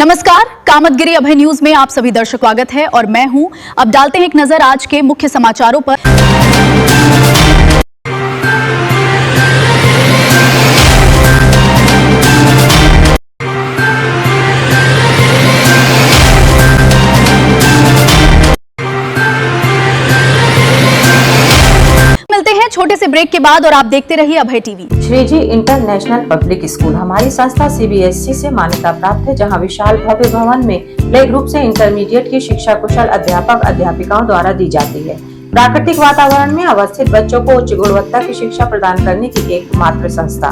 नमस्कार, कामतगिरी अभय न्यूज में आप सभी दर्शक स्वागत है और मैं हूं। अब डालते हैं एक नजर आज के मुख्य समाचारों पर। मिलते हैं छोटे से ब्रेक के बाद और आप देखते रहिए Abhay TV. Shriji international public school हमारी संस्था सीबीएसई से मान्यता प्राप्त है, जहां विशाल भव्य भवन में प्ले ग्रुप से इंटरमीडिएट की शिक्षा कुशल अध्यापक अध्यापिकाओं द्वारा दी जाती है। प्राकृतिक वातावरण में अवस्थित बच्चों को उच्च गुणवत्ता की शिक्षा प्रदान करने की एकमात्र संस्था।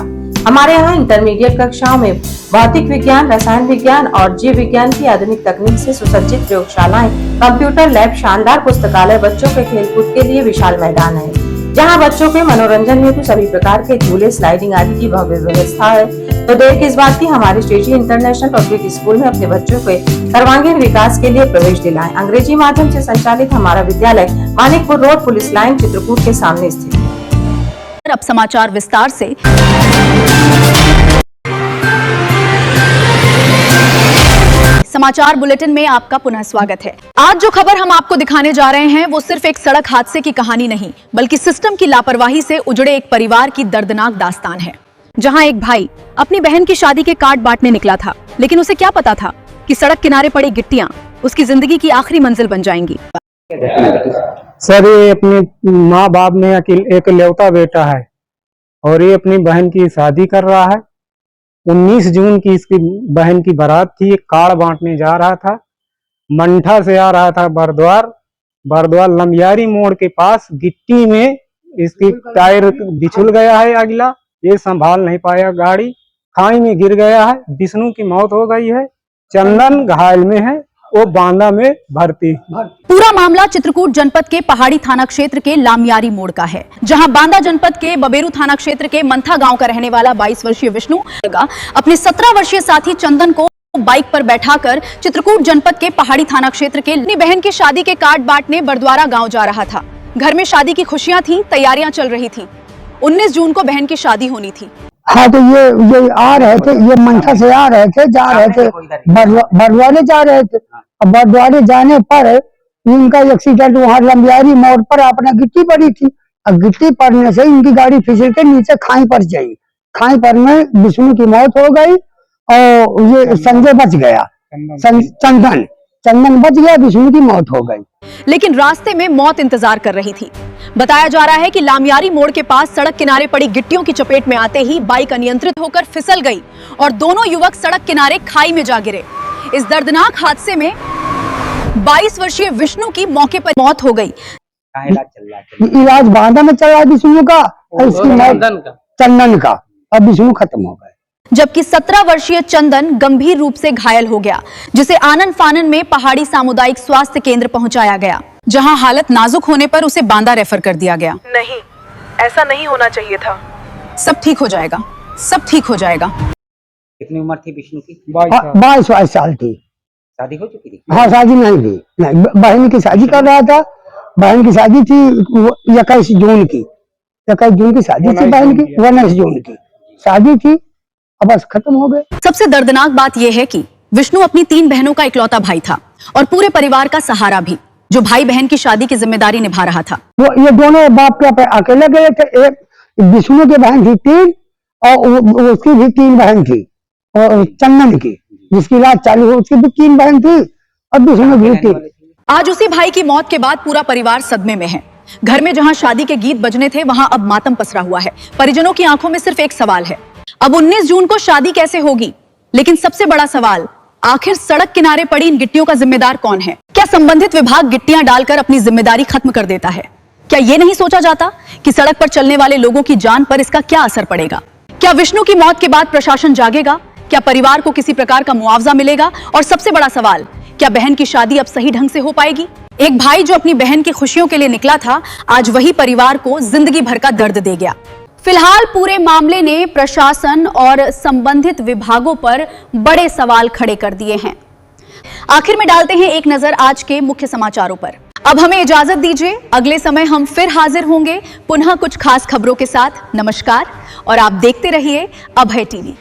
हमारे यहाँ इंटरमीडिएट कक्षाओं में भौतिक विज्ञान, रसायन विज्ञान और जीव विज्ञान की आधुनिक तकनीक से सुसज्जित प्रयोगशालाएं, कंप्यूटर लैब, शानदार पुस्तकालय, बच्चों के खेलकूद के लिए विशाल मैदान है, जहां बच्चों के मनोरंजन हेतु सभी प्रकार के झूले, स्लाइडिंग आदि की भव्य व्यवस्था है। तो देर किस बात की, हमारे श्रीजी इंटरनेशनल पब्लिक स्कूल में अपने बच्चों के सर्वांगीण विकास के लिए प्रवेश दिलाएं। अंग्रेजी माध्यम से संचालित हमारा विद्यालय Manikpur road, police line, Chitrakoot के सामने स्थित है। अब समाचार विस्तार से। समाचार बुलेटिन में आपका पुनः स्वागत है। आज जो खबर हम आपको दिखाने जा रहे हैं वो सिर्फ एक सड़क हादसे की कहानी नहीं, बल्कि सिस्टम की लापरवाही से उजड़े एक परिवार की दर्दनाक दास्तान है, जहां एक भाई अपनी बहन की शादी के कार्ड बांटने निकला था, लेकिन उसे क्या पता था कि सड़क किनारे पड़ी गिट्टियां उसकी जिंदगी की आखिरी मंजिल बन जाएंगी। सर, ये अपनी माँ बाप में एक लौता बेटा है और ये अपनी बहन की शादी कर रहा है। 19 जून की इसकी बहन की बारात थी। कार्ड बांटने जा रहा था, मंठा से आ रहा था बरद्वार लंबियारी मोड़ के पास। गिट्टी में इसकी टायर बिछुल गया है अगला, ये संभाल नहीं पाया, गाड़ी खाई में गिर गया है। विष्णु की मौत हो गई है, चंदन घायल में है, वो बांदा में भर्ती। पूरा मामला चित्रकूट जनपद के पहाड़ी थाना क्षेत्र के लामियारी मोड़ का है, जहां बांदा जनपद के बबेरू थाना क्षेत्र के मंथा गांव का रहने वाला 22 वर्षीय विष्णु अपने 17 वर्षीय साथी चंदन को बाइक पर बैठाकर चित्रकूट जनपद के पहाड़ी थाना क्षेत्र के अपनी बहन की शादी के कार्ड बांटने बरद्वारा गाँव जा रहा था। घर में शादी की खुशियां थी, तैयारियां चल रही थी। 19 जून को बहन की शादी होनी थी। हाँ, तो ये आ रहे थे, ये मंठा से आ रहे थे, जा रहे थे बरद्वारे जा रहे थे। अब बरद्वारे जाने पर इनका एक्सीडेंट वहाँ लंबियारी मोड़ पर अपना गिट्टी पड़ी थी। अब गिट्टी पड़ने से इनकी गाड़ी फिसल के नीचे खाई पर जाई। खाई पर में विष्णु की मौत हो गई और ये संजय बच गया, चंदन बच गया, विष्णु की मौत हो गई। लेकिन रास्ते में मौत इंतजार कर रही थी। बताया जा रहा है कि लामियारी मोड़ के पास सड़क किनारे पड़ी गिट्टियों की चपेट में आते ही बाइक अनियंत्रित होकर फिसल गई और दोनों युवक सड़क किनारे खाई में जा गिरे। इस दर्दनाक हादसे में 22 वर्षीय विष्णु की मौके पर मौत हो गई। इलाज बांदा में चल रहा है विष्णु का, इसकी मौत चंदन का, अब विष्णु खत्म हो गए। जबकि 17 वर्षीय चंदन गंभीर रूप से घायल हो गया, जिसे आनन फानन में पहाड़ी सामुदायिक स्वास्थ्य केंद्र पहुंचाया गया, जहां हालत नाजुक होने पर उसे बांदा रेफर कर दिया गया। नहीं, ऐसा नहीं होना चाहिए था। सब ठीक हो जाएगा, सब ठीक हो जाएगा। कितनी उम्र थी विष्णु की? 22 साल थी। शादी हो चुकी थी? हाँ, शादी नहीं थी, नहीं, बहन की शादी कर रहा था। बहन की शादी थी 21 जून की, 21 जून की शादी थी बहन की, 19 जून की शादी थी। अब बस खत्म हो गए। सबसे दर्दनाक बात यह है कि विष्णु अपनी 3 बहनों का इकलौता भाई था और पूरे परिवार का सहारा भी, जो भाई बहन की शादी की जिम्मेदारी निभा रहा था। वो ये दोनों बाप के अकेले गए थे। एक विष्णु की बहन थी 3 और उसकी भी 3 बहन थी, और चंदन की जिसकी इलाज चालू हो उसकी भी 3 बहन थी, और विष्णु भी थी। आज उसी भाई की मौत के बाद पूरा परिवार सदमे में है। घर में जहां शादी के गीत बजने थे, वहां अब मातम पसरा हुआ है। परिजनों की आंखों में सिर्फ एक सवाल है, अब 19 जून को शादी कैसे होगी? लेकिन सबसे बड़ा सवाल, आखिर सड़क किनारे पड़ी इन गिट्टियों का जिम्मेदार कौन है? क्या संबंधित विभाग गिट्टियां डालकर अपनी जिम्मेदारी खत्म कर देता है? क्या यह नहीं सोचा जाता कि सड़क पर चलने वाले लोगों की जान पर इसका क्या असर पड़ेगा? क्या विष्णु की मौत के बाद प्रशासन जागेगा? क्या परिवार को किसी प्रकार का मुआवजा मिलेगा? और सबसे बड़ा सवाल, क्या बहन की शादी अब सही ढंग से हो पाएगी? एक भाई जो अपनी बहन की खुशियों के लिए निकला था, आज वही परिवार को जिंदगी भर का दर्द दे गया। फिलहाल पूरे मामले ने प्रशासन और संबंधित विभागों पर बड़े सवाल खड़े कर दिए हैं। आखिर में डालते हैं एक नजर आज के मुख्य समाचारों पर। अब हमें इजाजत दीजिए, अगले समय हम फिर हाजिर होंगे पुनः कुछ खास खबरों के साथ। नमस्कार और आप देखते रहिए अभय टीवी।